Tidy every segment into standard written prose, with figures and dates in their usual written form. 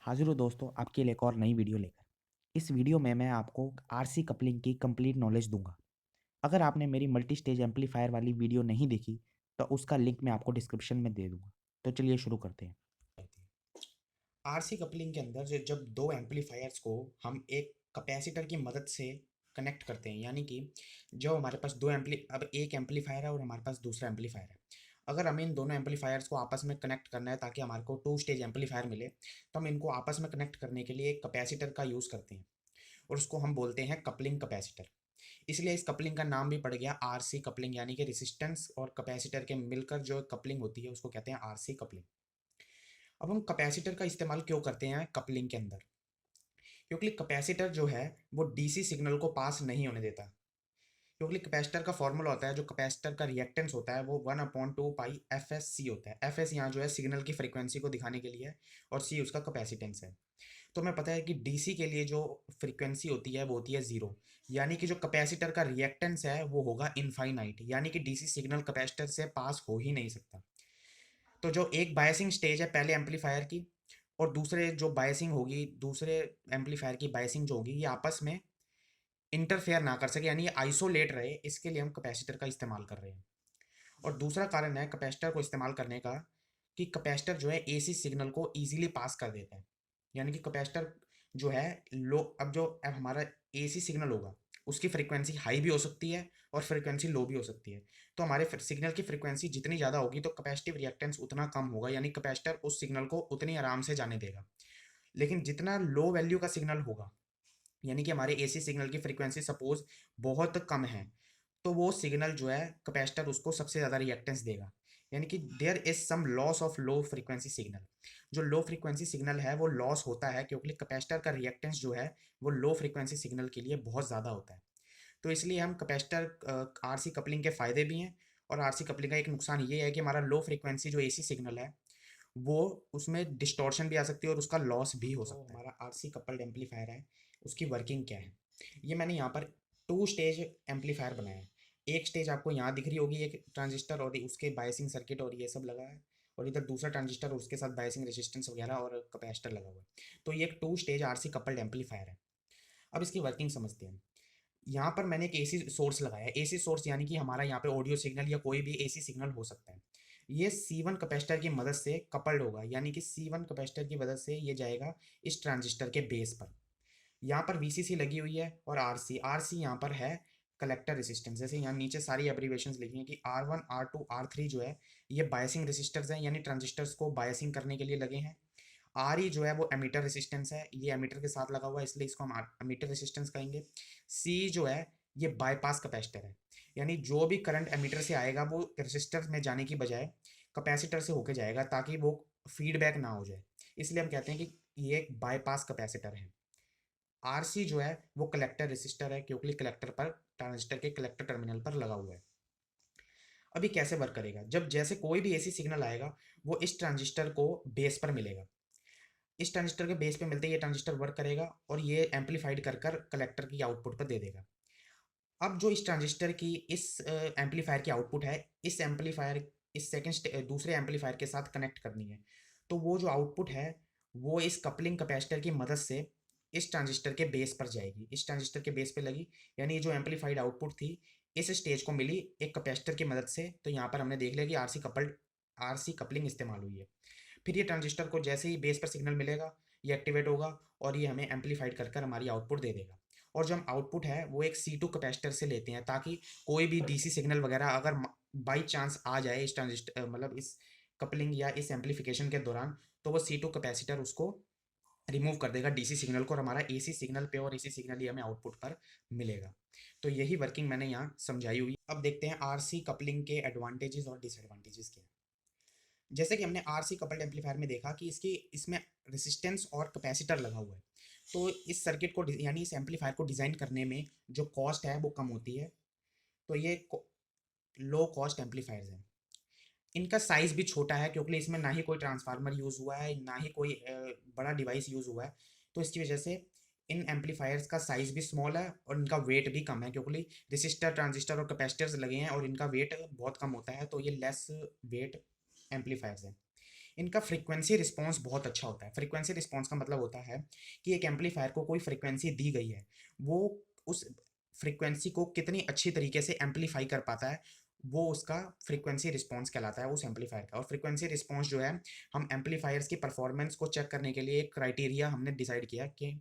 हाजिर हो दोस्तों आपके लिए एक और नई वीडियो लेकर। इस वीडियो में मैं आपको आरसी कपलिंग की कंप्लीट नॉलेज दूंगा। अगर आपने मेरी मल्टी स्टेज एम्पलीफायर वाली वीडियो नहीं देखी तो उसका लिंक मैं आपको डिस्क्रिप्शन में दे दूंगा। तो चलिए शुरू करते हैं। आरसी कपलिंग के अंदर जब दो एम्पलीफायर्स को हम एक कैपेसिटर की मदद से कनेक्ट करते हैं, यानी कि जो हमारे पास अब एक एम्पलीफायर है और हमारे पास दूसरा एम्पलीफायर है। अगर हमें इन दोनों एम्पलीफायर्स को आपस में कनेक्ट करना है ताकि हमारे को टू स्टेज एम्पलीफायर मिले, तो हम इनको आपस में कनेक्ट करने के लिए एक कैपेसिटर का यूज़ करते हैं और उसको हम बोलते हैं कपलिंग कैपेसिटर। इसलिए इस कपलिंग का नाम भी पड़ गया आरसी कपलिंग, यानी कि रेसिस्टेंस और कैपेसिटर के मिलकर जो कपलिंग होती है उसको कहते हैं आरसी कपलिंग। अब हम कैपेसिटर का इस्तेमाल क्यों करते हैं कपलिंग के अंदर? क्योंकि कैपेसिटर जो है वो डीसी सिग्नल को पास नहीं होने देता। क्योंकि कैपेसिटर का फॉर्मूला होता है, जो कैपेसिटर का रिएक्टेंस होता है वो 1/2 पाई एफ एस सी होता है। एफ एस यहाँ जो है सिग्नल की फ्रीक्वेंसी को दिखाने के लिए है और सी उसका कैपेसिटेंस है। तो हमें पता है कि डीसी के लिए जो फ्रीक्वेंसी होती है वो होती है जीरो, यानी कि जो कैपेसिटर का रिएक्टेंस है वो होगा इनफाइनाइट, यानी कि डीसी सिग्नल कैपेसिटर से पास हो ही नहीं सकता। तो जो एक बायसिंग स्टेज है पहले एम्पलीफायर की और दूसरे जो बायसिंग होगी दूसरे एम्पलीफायर की बायसिंग जो होगी, ये आपस में इंटरफेयर ना कर सके, यानी ये आइसोलेट रहे, इसके लिए हम कैपेसिटर का इस्तेमाल कर रहे हैं। और दूसरा कारण है कैपेसिटर को इस्तेमाल करने का कि कैपेसिटर जो है एसी सिग्नल को इजीली पास कर देता है। यानी कि कैपेसिटर जो है अब हमारा एसी सिग्नल होगा उसकी फ्रीक्वेंसी हाई भी हो सकती है और फ्रीक्वेंसी लो भी हो सकती है। तो हमारे सिग्नल की फ्रीक्वेंसी जितनी ज़्यादा होगी तो कैपेसिटिव रिएक्टेंस उतना कम होगा, यानी कैपेसिटर उस सिग्नल को उतनी आराम से जाने देगा। लेकिन जितना लो वैल्यू का सिग्नल होगा, यानी कि हमारे एसी सिग्नल की फ्रीक्वेंसी सपोज बहुत कम है, तो वो सिग्नल जो है कैपेसिटर उसको सबसे ज़्यादा रिएक्टेंस देगा। यानी कि there is some loss of low frequency signal. जो लो फ्रीक्वेंसी सिग्नल है वो लॉस होता है क्योंकि कैपेसिटर का रिएक्टेंस जो है वो लो फ्रीक्वेंसी सिग्नल के लिए बहुत ज़्यादा होता है। तो इसलिए हम कैपेसिटर आरसी कपलिंग के फ़ायदे भी हैं और आरसी कपलिंग का एक नुकसान ये है कि हमारा लो फ्रीक्वेंसी जो एसी सिग्नल है वो उसमें डिस्टॉर्शन भी आ सकती है और उसका लॉस भी हो सकता है। हमारा आरसी कपल्ड एम्पलीफायर है, उसकी वर्किंग क्या है? ये मैंने यहाँ पर टू स्टेज एम्पलीफायर बनाया है। एक स्टेज आपको यहाँ दिख रही होगी, एक ट्रांजिस्टर और उसके बायसिंग सर्किट और ये सब लगा है, और इधर दूसरा ट्रांजिस्टर और उसके साथ बायसिंग रेजिस्टेंस वगैरह और कैपेसिटर लगा हुआ है। तो ये एक two stage RC coupled amplifier है। अब इसकी वर्किंग समझते हैं। यहाँ पर मैंने एक एसी सोर्स लगाया है। एसी सोर्स यानी कि हमारा यहाँ पे ऑडियो सिग्नल या कोई भी एसी सिग्नल हो सकता है। ये C1 कैपेसिटर की मदद से कपल्ड होगा, यानी कि C1 कैपेसिटर की मदद से ये जाएगा इस ट्रांजिस्टर के बेस पर। यहाँ पर VCC लगी हुई है और RC RC यहाँ पर है कलेक्टर रेसिस्टेंस। जैसे यहाँ नीचे सारी एब्रीवेशंस लिखी हैं कि R1 R2 R3 जो है ये बायसिंग रेसिस्टर्स हैं, यानी ट्रांजिस्टर्स को बायसिंग करने के लिए लगे हैं। RE जो है वो एमीटर रेसिस्टेंस है, ये एमीटर के साथ लगा हुआ है इसलिए इसको हम एमीटर रेसिस्टेंस कहेंगे। C जो है ये बाईपास कैपेसिटर है, यानी जो भी करंट एमीटर से आएगा वो रेसिस्टर में जाने की बजाय कैपेसिटर से होके जाएगा ताकि वो फीडबैक ना हो जाए, इसलिए हम कहते हैं कि ये एक बाईपास कैपेसिटर है। RC जो है वो कलेक्टर रेसिस्टर है क्योंकि कलेक्टर पर ट्रांजिस्टर के कलेक्टर टर्मिनल पर लगा हुआ है। अभी कैसे वर्क करेगा? जब जैसे कोई भी एसी सिग्नल आएगा वो इस ट्रांजिस्टर को बेस पर मिलेगा। इस ट्रांजिस्टर के बेस पे मिलते ही ये ट्रांजिस्टर वर्क करेगा और ये एम्पलीफाइड कर कर कलेक्टर की आउटपुट पर दे देगा। अब जो इस ट्रांजिस्टर की इस एम्पलीफायर की आउटपुट है, इस एम्पलीफायर इस दूसरे एम्पलीफायर के साथ कनेक्ट करनी है, तो वो जो आउटपुट है वो इस कपलिंग कैपेसिटर की मदद से इस ट्रांजिस्टर के बेस पर जाएगी। इस ट्रांजिस्टर के बेस पे लगी, यानी ये जो एम्पलीफाइड आउटपुट थी इस स्टेज को मिली एक कैपेसिटर की मदद से। तो यहाँ पर हमने देख लिया कि आरसी कपलिंग इस्तेमाल हुई है। फिर ये ट्रांजिस्टर को जैसे ही बेस पर सिग्नल मिलेगा ये एक्टिवेट होगा और ये हमें एम्पलीफाइड कर कर हमारी आउटपुट दे देगा। और जो हम आउटपुट है वो एक C2 कैपेसिटर से लेते हैं ताकि कोई भी डीसी सिग्नल वगैरह अगर बाई चांस आ जाए इस ट्रांजिस्टर मतलब इस कपलिंग या इस एम्पलीफिकेशन के दौरान, तो वो C2 कैपेसिटर उसको रिमूव कर देगा डीसी सिग्नल को और हमारा एसी सिग्नल पे और एसी सिग्नल ही हमें आउटपुट पर मिलेगा। तो यही वर्किंग मैंने यहाँ समझाई हुई। अब देखते हैं आरसी कपलिंग के एडवांटेजेस और डिसएडवांटेजेस क्या हैं। जैसे कि हमने आरसी कपल्ड एम्पलीफायर में देखा कि इसमें रेसिस्टेंस और कैपेसिटर लगा हुआ है, तो इस सर्किट को यानी इस एम्पलीफायर को डिज़ाइन करने में जो कॉस्ट है वो कम होती है। तो ये लो कॉस्ट एम्पलीफायर्स हैं। इनका साइज़ भी छोटा है क्योंकि इसमें ना ही कोई ट्रांसफार्मर यूज़ हुआ है ना ही कोई बड़ा डिवाइस यूज़ हुआ है। तो इसकी वजह से इन एम्पलीफायर्स का साइज़ भी स्मॉल है और इनका वेट भी कम है क्योंकि रेसिस्टर ट्रांजिस्टर और कैपेसिटर्स लगे हैं और इनका वेट बहुत कम होता है, तो ये लेस वेट एम्पलीफायर्स हैं। इनका फ्रीक्वेंसी रिस्पॉन्स बहुत अच्छा होता है। फ्रीक्वेंसी रिस्पॉन्स का मतलब होता है कि एक एम्पलीफायर को कोई फ्रीक्वेंसी दी गई है, वो उस फ्रीक्वेंसी को कितनी अच्छी तरीके से एम्पलीफाई कर पाता है, वो उसका फ्रीक्वेंसी रिस्पॉन्स कहलाता है उस एम्पलीफायर का। और फ्रीक्वेंसी रिस्पॉन्स जो है, हम एम्पलीफायर्स की परफॉर्मेंस को चेक करने के लिए एक क्राइटेरिया हमने डिसाइड किया कि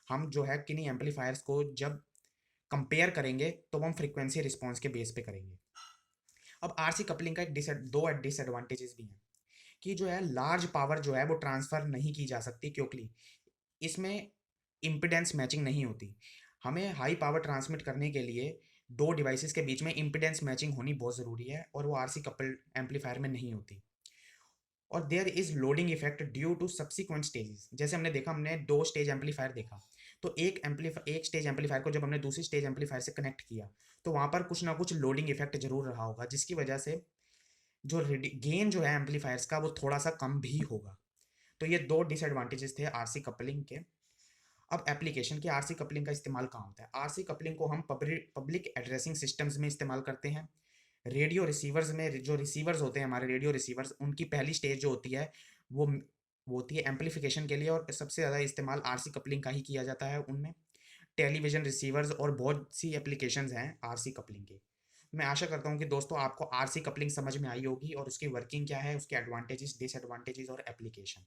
हम जो है किन्हीं एम्पलीफायर्स को जब कंपेयर करेंगे तो वो हम फ्रीक्वेंसी रिस्पॉन्स के बेस पे करेंगे। अब आरसी कपलिंग का एक दो डिसएडवांटेजेस भी हैं कि जो है लार्ज पावर जो है वो ट्रांसफर नहीं की जा सकती, क्योंकि इसमें इम्पीडेंस मैचिंग नहीं होती। हमें हाई पावर ट्रांसमिट करने के लिए दो डिवाइसेस के बीच में इम्पीडेंस मैचिंग होनी बहुत ज़रूरी है, और वो आरसी कपल्ड एम्पलीफायर में नहीं होती। और there is loading effect due to subsequent stages. जैसे हमने देखा, हमने दो स्टेज एम्पलीफायर देखा, तो एक स्टेज एम्पलीफायर को जब हमने दूसरी स्टेज एम्पलीफायर से कनेक्ट किया, तो वहाँ पर कुछ ना कुछ लोडिंग इफेक्ट जरूर रहा होगा, जिसकी वजह से जो गेन जो है एम्पलीफायर्स का वो थोड़ा सा कम भी होगा। तो ये दो डिसएडवांटेजेस थे आरसी कपलिंग के। अब एप्लीकेशन की आरसी कपलिंग का इस्तेमाल कहाँ होता है? आरसी कपलिंग को हम पब्लिक एड्रेसिंग सिस्टम्स में इस्तेमाल करते हैं। रेडियो रिसीवर्स में जो रिसीवर्स होते हैं हमारे रेडियो रिसीवर्स, उनकी पहली स्टेज जो होती है वो होती है एम्पलीफिकेशन के लिए, और सबसे ज़्यादा इस्तेमाल आरसी कपलिंग का ही किया जाता है उनमें। टेलीविजन रिसीवर्स और बहुत सी एप्लीकेशंस हैं आरसी कपलिंग के। मैं आशा करता हूँ कि दोस्तों आपको आरसी कपलिंग समझ में आई होगी और उसकी वर्किंग क्या है, उसके एडवांटेजेस, डिसएडवांटेजेस और एप्लीकेशन।